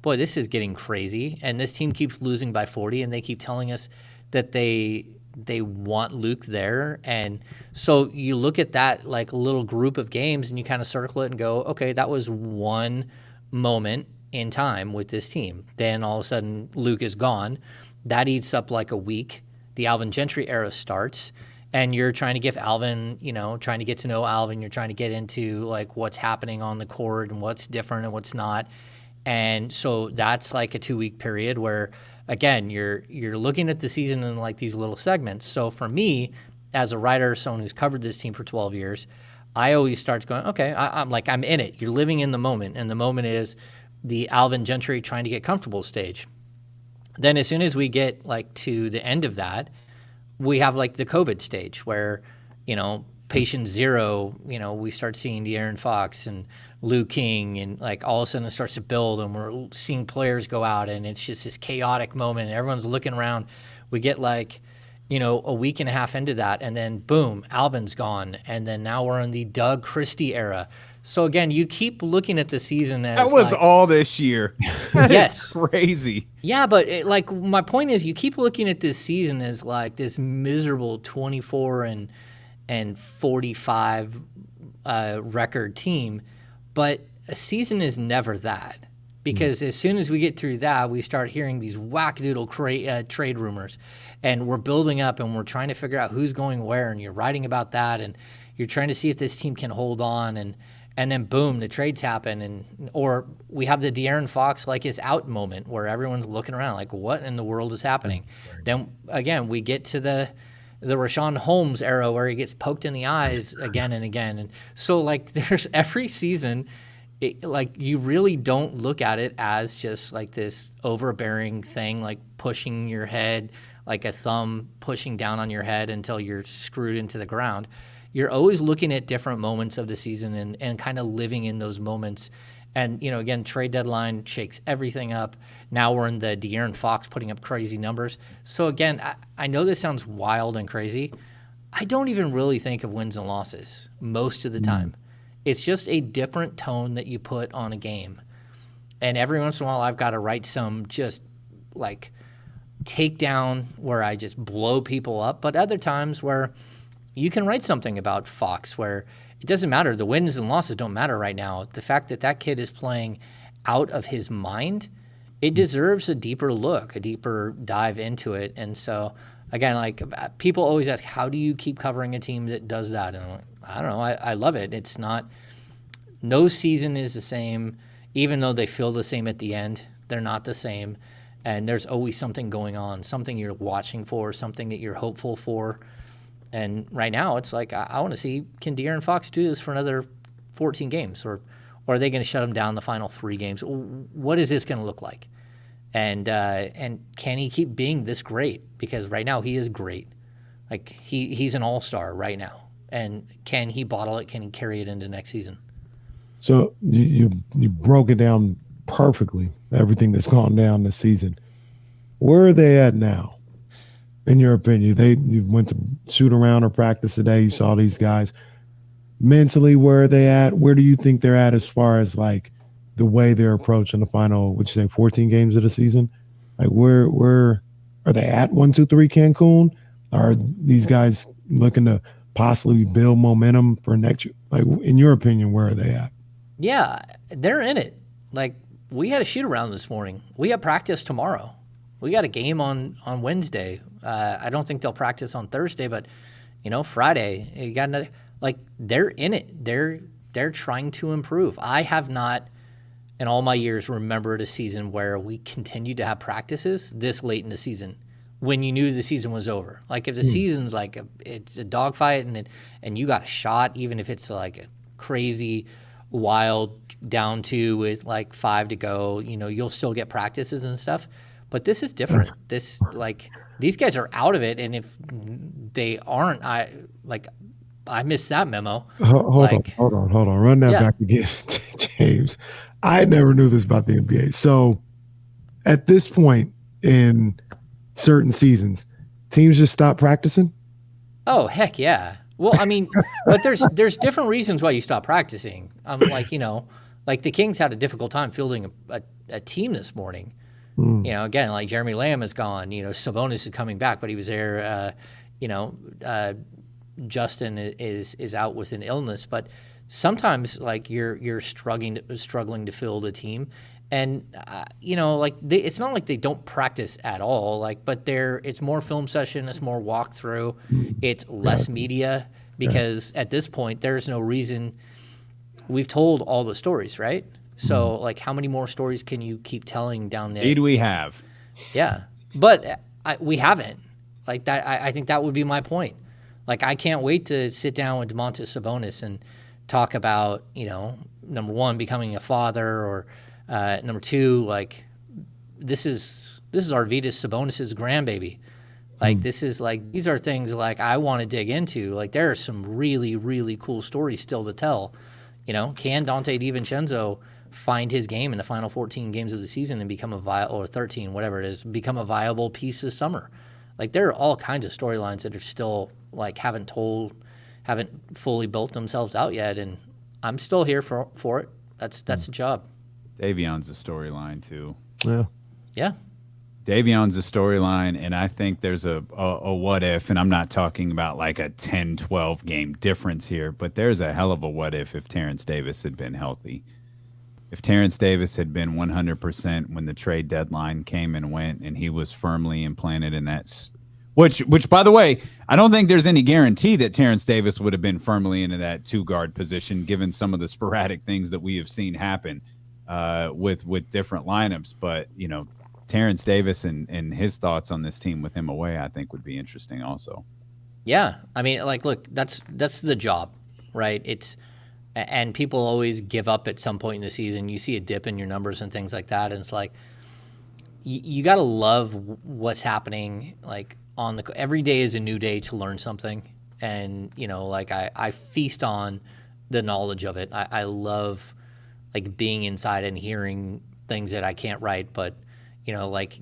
boy, this is getting crazy. And this team keeps losing by 40, and they keep telling us that they want Luke there. And so you look at that like little group of games and you kind of circle it and go, okay, that was one moment in time with this team. Then all of a sudden Luke is gone. That eats up like a week. The Alvin Gentry era starts, and you're trying to give Alvin, trying to get to know Alvin. You're trying to get into like what's happening on the court and what's different and what's not. And so that's like a 2-week period where, again, you're looking at the season in like these little segments. So for me, as a writer, someone who's covered this team for 12 years, I always start going, okay, I'm in it. You're living in the moment, and the moment is the Alvin Gentry trying to get comfortable stage. Then as soon as we get like to the end of that, we have like the COVID stage where, patient zero, we start seeing De'Aaron Fox and Lou King, and like all of a sudden it starts to build, and we're seeing players go out, and it's just this chaotic moment, and everyone's looking around. We get like, a week and a half into that, and then boom, Alvin's gone, and then now we're in the Doug Christie era. So again, you keep looking at the season as that was like, all this year. Yes, crazy. Yeah, but my point is, you keep looking at this season as like this miserable 24 and 45 record team. But a season is never that, because as soon as we get through that, we start hearing these wackadoodle trade rumors, and we're building up, and we're trying to figure out who's going where, and you're writing about that, and you're trying to see if this team can hold on, and then boom, the trades happen, or we have the De'Aaron Fox like is out moment where everyone's looking around like, what in the world is happening? Right. Then again, we get to the Rashawn Holmes era where he gets poked in the eyes again and again. And so like there's every season, like you really don't look at it as just like this overbearing thing, like pushing your head, like a thumb pushing down on your head until you're screwed into the ground. You're always looking at different moments of the season and kind of living in those moments. And, again, trade deadline shakes everything up. Now we're in the De'Aaron Fox putting up crazy numbers. So, again, I know this sounds wild and crazy. I don't even really think of wins and losses most of the time. It's just a different tone that you put on a game. And every once in a while, I've got to write some just, like, takedown where I just blow people up. But other times where you can write something about Fox where it doesn't matter. The wins and losses don't matter right now. The fact that kid is playing out of his mind, it deserves a deeper look, a deeper dive into it. And so, again, like people always ask, how do you keep covering a team that does that? And I'm like, I don't know. I love it. It's not – no season is the same. Even though they feel the same at the end, they're not the same. And there's always something going on, something you're watching for, something that you're hopeful for. And right now, it's like, I want to see, can De'Aaron Fox do this for another 14 games? Or are they going to shut him down the final 3 games? What is this going to look like? And can he keep being this great? Because right now, he is great. Like, he's an all-star right now. And can he bottle it? Can he carry it into next season? So you broke it down perfectly, everything that's gone down this season. Where are they at now? In your opinion, you went to shoot around or practice today. You saw these guys mentally. Where are they at? Where do you think they're at as far as like the way they're approaching the final? Would you say 14 games of the season? Like where are they at? 1, 2, 3 Cancun? Are these guys looking to possibly build momentum for next year? Like in your opinion, where are they at? Yeah, they're in it. Like we had a shoot around this morning. We have practice tomorrow. We got a game on Wednesday. I don't think they'll practice on Thursday, but Friday you got another. Like they're in it. They're trying to improve. I have not in all my years remembered a season where we continued to have practices this late in the season when you knew the season was over. Like if the season's like it's a dogfight and you got a shot, even if it's like a crazy wild down 2 with like 5 to go, you'll still get practices and stuff. But this is different. These guys are out of it, and if they aren't, I missed that memo. Hold on. Run that back again, James. I never knew this about the NBA. So at this point in certain seasons, teams just stop practicing? Oh, heck yeah. Well, I mean, but there's different reasons why you stop practicing. Like the Kings had a difficult time fielding a team this morning. Again, like Jeremy Lamb is gone. Sabonis is coming back, but he was there. Justin is out with an illness. But sometimes, like you're struggling to field a team, and it's not like they don't practice at all. But it's more film session, it's more walkthrough, it's less media because at this point there's no reason. We've told all the stories, right? So, how many more stories can you keep telling down there? Indeed we have. Yeah. But we haven't. Like, that, I think that would be my point. Like, I can't wait to sit down with Domantas Sabonis and talk about, number one, becoming a father, or number two, like, this is Arvydas Sabonis' grandbaby. Like, these are things, like, I want to dig into. Like, there are some really, really cool stories still to tell. Can Dante DiVincenzo find his game in the final 14 games of the season and become or 13, whatever it is, become a viable piece this summer? Like, there are all kinds of storylines that are still, like, haven't fully built themselves out yet, and I'm still here for it. That's the job. Davion's a storyline too. Yeah. Davion's a storyline, and I think there's a what if, and I'm not talking about like a 10-12 game difference here, but there's a hell of a what if Terrence Davis had been healthy. If Terrence Davis had been 100% when the trade deadline came and went, and he was firmly implanted in that, which by the way, I don't think there's any guarantee that Terrence Davis would have been firmly into that 2-guard position, given some of the sporadic things that we have seen happen with different lineups. But Terrence Davis and his thoughts on this team with him away, I think would be interesting also. Yeah. I mean, like, look, that's the job, right? And people always give up at some point in the season. You see a dip in your numbers and things like that. And it's like, you got to love what's happening. Like, every day is a new day to learn something. And, I feast on the knowledge of it. I love, like, being inside and hearing things that I can't write, but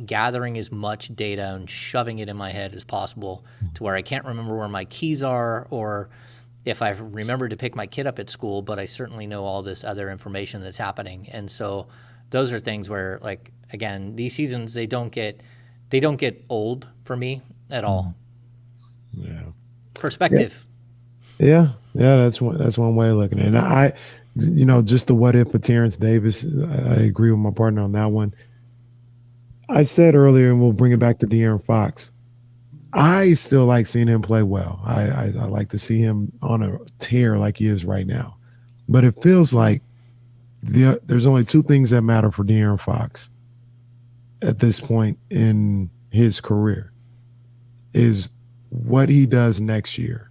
gathering as much data and shoving it in my head as possible to where I can't remember where my keys are, or if I remember to pick my kid up at school, but I certainly know all this other information that's happening. And so those are things where, like, again, these seasons, they don't get old for me at all. Yeah. Perspective. Yeah. That's one way of looking at it. And I just the what if of Terrence Davis, I agree with my partner on that one. I said earlier, and we'll bring it back to De'Aaron Fox, I still like seeing him play well. I like to see him on a tear like he is right now. But it feels like there's only two things that matter for De'Aaron Fox at this point in his career, is what he does next year.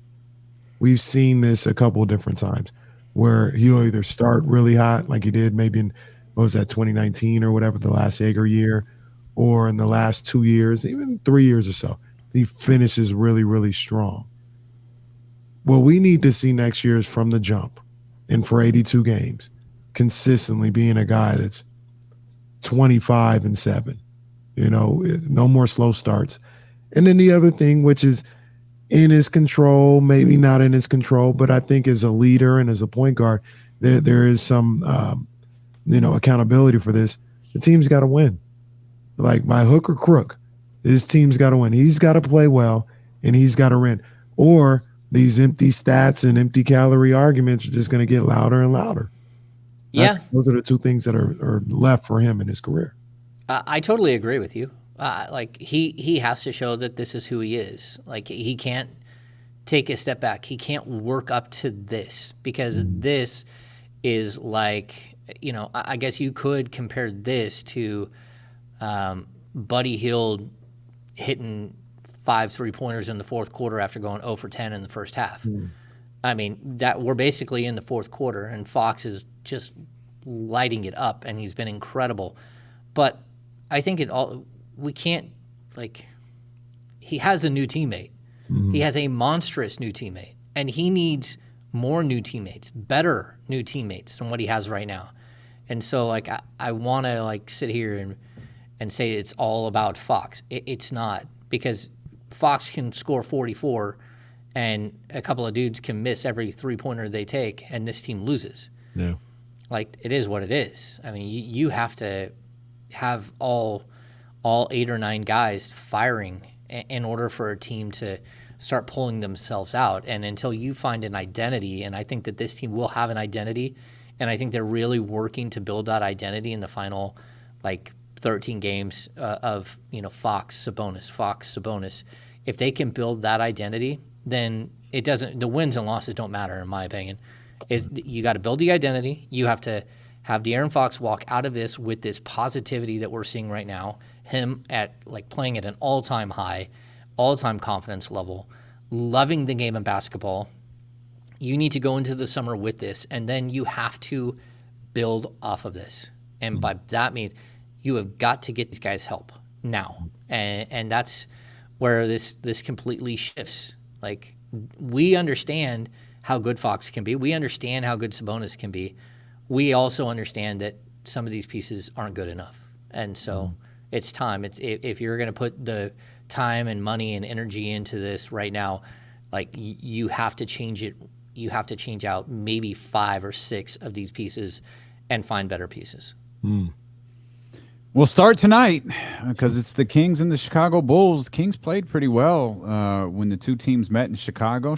We've seen this a couple of different times where he'll either start really hot, like he did maybe in, 2019 or whatever, the last Jaeger year, or in the last 2 years, even 3 years or so, he finishes really, really strong. What we need to see next year is from the jump, and for 82 games, consistently being a guy that's 25-7, no more slow starts. And then the other thing, which is in his control, maybe not in his control, but I think as a leader and as a point guard, there is some, accountability for this. The team's got to win. Like, by hook or crook, this team's got to win. He's got to play well, and he's got to win. Or these empty stats and empty calorie arguments are just going to get louder and louder. Yeah. Those are the two things that are left for him in his career. I totally agree with you. Like, he has to show that this is who he is. Like, he can't take a step back. He can't work up to this, because this is like, I guess you could compare this to Buddy Hield hitting 5 3-pointers in the fourth quarter after going 0 for 10 in the first half. I mean, that we're basically in the fourth quarter, and Fox is just lighting it up, and he's been incredible. But I think we can't, he has a new teammate. He has a monstrous new teammate, and he needs more new teammates, better new teammates than what he has right now. And so, I want to, sit here and say it's all about Fox. It's not, because Fox can score 44, and a couple of dudes can miss every 3-pointer they take, and this team loses. Yeah. It is what it is. I mean, you have to have all 8 or 9 guys firing in order for a team to start pulling themselves out. And until you find an identity, and I think that this team will have an identity, and I think they're really working to build that identity in the final 13 games of Fox, Sabonis. If they can build that identity, then the wins and losses don't matter, in my opinion. You got to build the identity. You have to have De'Aaron Fox walk out of this with this positivity that we're seeing right now, him at playing at an all-time high, all-time confidence level, loving the game of basketball. You need to go into the summer with this, and then you have to build off of this. And by that means you have got to get these guys help now. And that's where this completely shifts. We understand how good Fox can be. We understand how good Sabonis can be. We also understand that some of these pieces aren't good enough. And so it's time. If you're going to put the time and money and energy into this right now, you have to change it. You have to change out maybe 5 or 6 of these pieces and find better pieces. We'll start tonight because it's the Kings and the Chicago Bulls. Kings played pretty well when the two teams met in Chicago.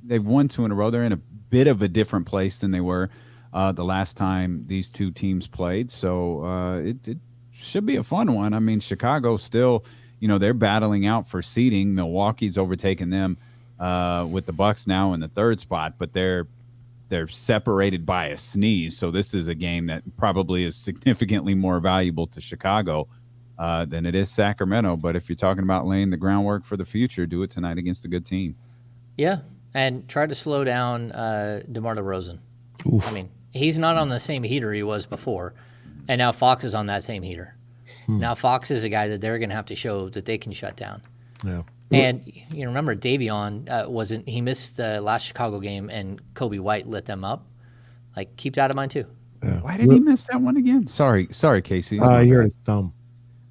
They've won 2 in a row. They're in a bit of a different place than they were the last time these two teams played. So it should be a fun one. I mean, Chicago still, they're battling out for seeding. Milwaukee's overtaken them with the Bucks now in the 3rd spot, but they're separated by a sneeze. So this is a game that probably is significantly more valuable to Chicago than it is Sacramento. But if you're talking about laying the groundwork for the future, do it tonight against a good team. Yeah, and try to slow down DeMar DeRozan. I mean, he's not on the same heater he was before, and now Fox is on that same heater. Now Fox is a guy that they're going to have to show that they can shut down. Yeah. And remember, Davion he missed the last Chicago game, and Kobe White lit them up. Keep that in mind too. Yeah. Why did he miss that one again? Sorry, Casey. He hurt his thumb.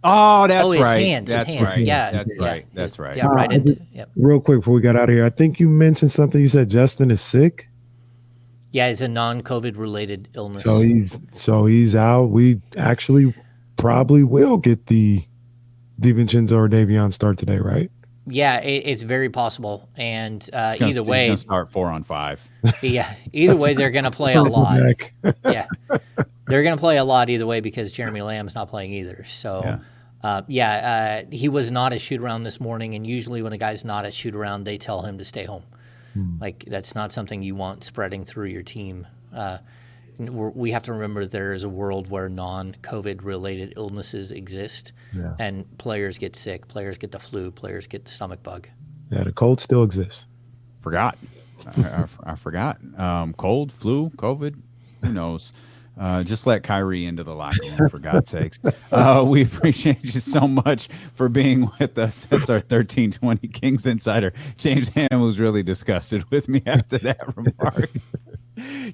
Oh, that's his right. hand. That's his hand. right. Yeah, that's yeah, right. That's right. Yeah, right into. Yep. Real quick before we got out of here, I think you mentioned something. You said Justin is sick. Yeah, it's a non-COVID related illness. So he's out. We actually probably will get the DiVincenzo or Davion start today, right? Yeah, it's very possible. And either way, he's gonna start 4 on 5. Yeah, either way, they're going to play a lot. Yeah, they're going to play a lot either way because Jeremy Lamb's not playing either. So, he was not at shoot around this morning. And usually, when a guy's not at shoot around, they tell him to stay home. That's not something you want spreading through your team. We have to remember there is a world where non-COVID related illnesses exist, and players get sick, players get the flu, players get the stomach bug. Yeah, the cold still exists. Forgot. I forgot. Cold, flu, COVID, who knows? Just let Kyrie into the locker room, for God's sakes. We appreciate you so much for being with us. That's our 1320 Kings Insider. James Ham was really disgusted with me after that remark.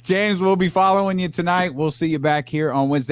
James, we'll be following you tonight. We'll see you back here on Wednesday.